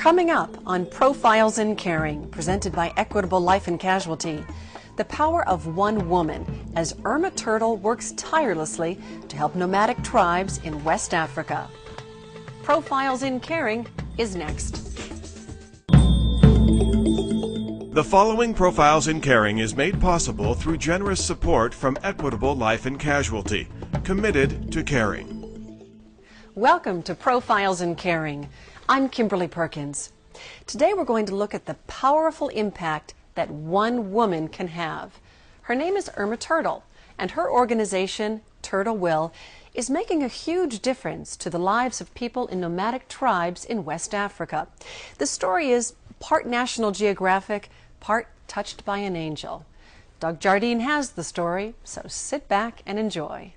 Coming up on Profiles in Caring, presented by Equitable Life and Casualty, the power of one woman as Irma Turtle works tirelessly to help nomadic tribes in West Africa. Profiles in Caring is next. The following Profiles in Caring is made possible through generous support from Equitable Life and Casualty, committed to caring. Welcome to Profiles in Caring. I'm Kimberly Perkins. Today we're going to look at the powerful impact that one woman can have. Her name is Irma Turtle, and her organization, TurtleWill, is making a huge difference to the lives of people in nomadic tribes in West Africa. The story is part National Geographic, part touched by an angel. Doug Jardine has the story, so sit back and enjoy.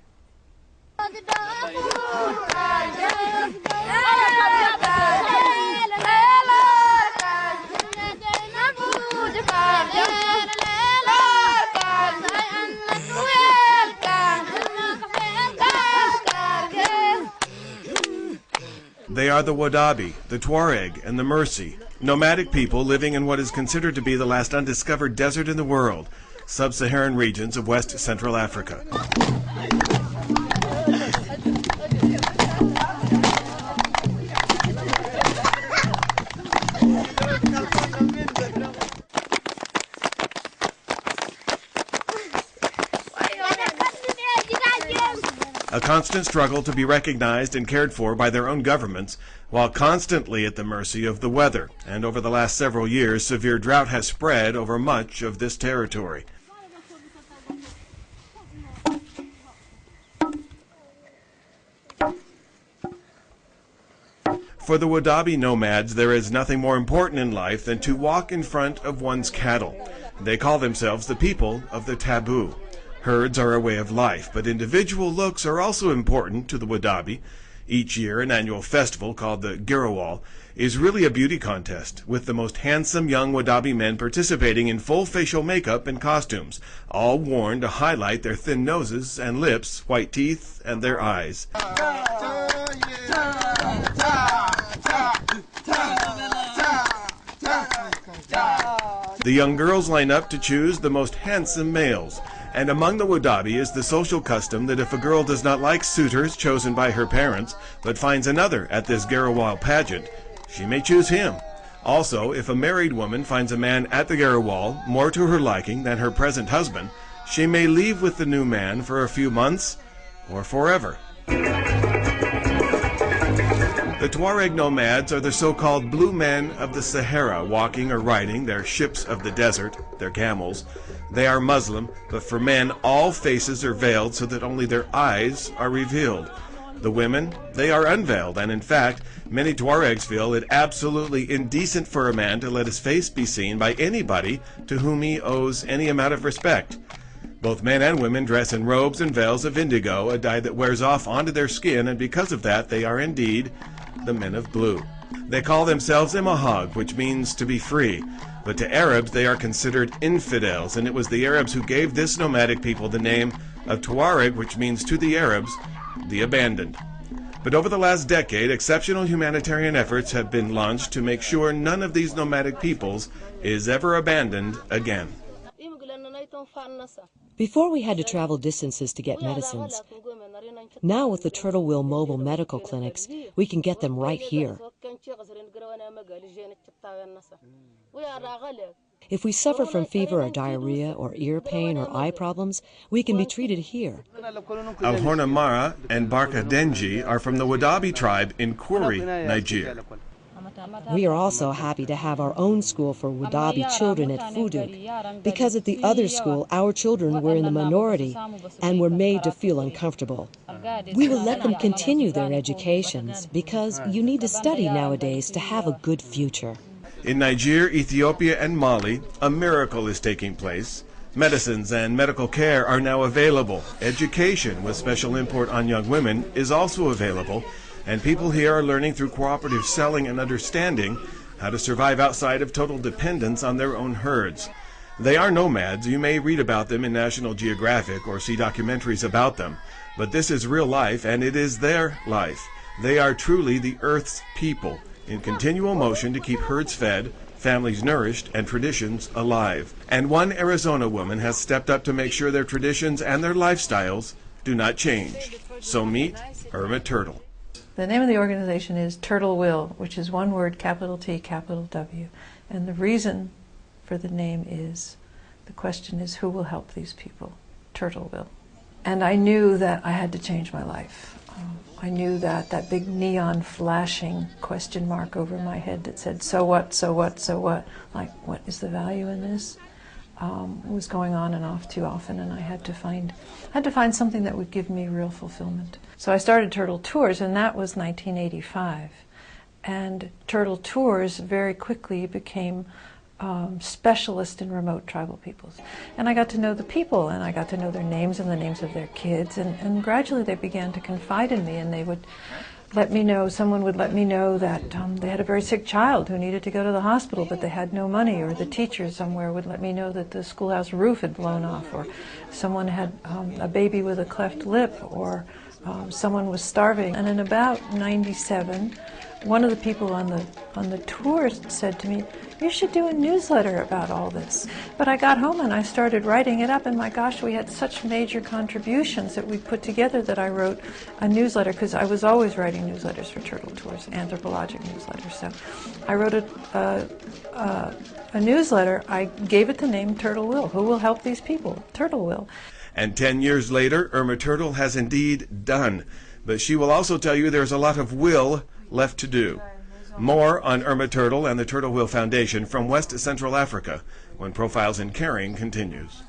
They are the Wodaabe, the Tuareg, and the Mursi, nomadic people living in what is considered to be the last undiscovered desert in the world, sub-Saharan regions of West Central Africa. A constant struggle to be recognized and cared for by their own governments, while constantly at the mercy of the weather, and over the last several years, severe drought has spread over much of this territory. For the Wodaabe nomads, there is nothing more important in life than to walk in front of one's cattle. They call themselves the people of the taboo. Herds are a way of life, but individual looks are also important to the Wodaabe. Each year, an annual festival called the Girawal is really a beauty contest, with the most handsome young Wodaabe men participating in full facial makeup and costumes, all worn to highlight their thin noses and lips, white teeth, and their eyes. The young girls line up to choose the most handsome males. And among the Wodaabe is the social custom that if a girl does not like suitors chosen by her parents, but finds another at this Girawal pageant, she may choose him. Also, if a married woman finds a man at the Girawal more to her liking than her present husband, she may leave with the new man for a few months or forever. The Tuareg nomads are the so-called blue men of the Sahara, walking or riding their ships of the desert, their camels. They are Muslim, but for men, all faces are veiled so that only their eyes are revealed. The women, they are unveiled, and in fact, many Tuaregs feel it absolutely indecent for a man to let his face be seen by anybody to whom he owes any amount of respect. Both men and women dress in robes and veils of indigo, a dye that wears off onto their skin, and because of that, they are indeed the men of blue. They call themselves Imahag, which means to be free. But to Arabs, they are considered infidels, and it was the Arabs who gave this nomadic people the name of Tuareg, which means to the Arabs, the abandoned. But over the last decade, exceptional humanitarian efforts have been launched to make sure none of these nomadic peoples is ever abandoned again. Before we had to travel distances to get medicines. Now with the TurtleWill mobile medical clinics, we can get them right here. If we suffer from fever or diarrhea or ear pain or eye problems, we can be treated here. Alhorna Mara and Barka Denji are from the Wodaabe tribe in Kuri, Niger. We are also happy to have our own school for Wodaabe children at Fuduk, because at the other school our children were in the minority and were made to feel uncomfortable. We will let them continue their educations because you need to study nowadays to have a good future. In Niger, Ethiopia, and Mali, a miracle is taking place. Medicines and medical care are now available. Education, with special import on young women, is also available. And people here are learning through cooperative selling and understanding how to survive outside of total dependence on their own herds. They are nomads. You may read about them in National Geographic or see documentaries about them. But this is real life, and it is their life. They are truly the Earth's people. in continual motion to keep herds fed, families nourished, and traditions alive. And one Arizona woman has stepped up to make sure their traditions and their lifestyles do not change. So meet Irma Turtle. The name of the organization is TurtleWill, which is one word, capital T, capital W. And the reason for the name is, the question is, who will help these people? Turtle will. And I knew that I had to change my life. I knew that that big neon flashing question mark over my head that said, so what, so what, so what? Like, what is the value in this? Was going on and off too often, and I had to find something that would give me real fulfillment. So I started Turtle Tours, and that was 1985. And Turtle Tours very quickly became specialist in remote tribal peoples. And I got to know the people, and I got to know their names and the names of their kids, and gradually they began to confide in me, and they would let me know, someone would let me know that they had a very sick child who needed to go to the hospital, but they had no money, or the teacher somewhere would let me know that the schoolhouse roof had blown off, or someone had a baby with a cleft lip, or someone was starving. And in about 97, one of the people on the tour said to me, "You should do a newsletter about all this." But I got home and I started writing it up, and my gosh, we had such major contributions that we put together that I wrote a newsletter, because I was always writing newsletters for Turtle Tours, anthropologic newsletters. So I wrote a newsletter. I gave it the name TurtleWill. Who will help these people? TurtleWill. And 10 years later, Irma Turtle has indeed done. But she will also tell you there's a lot of will left to do. More on Irma Turtle and the TurtleWill Foundation from West Central Africa when Profiles in Caring continues.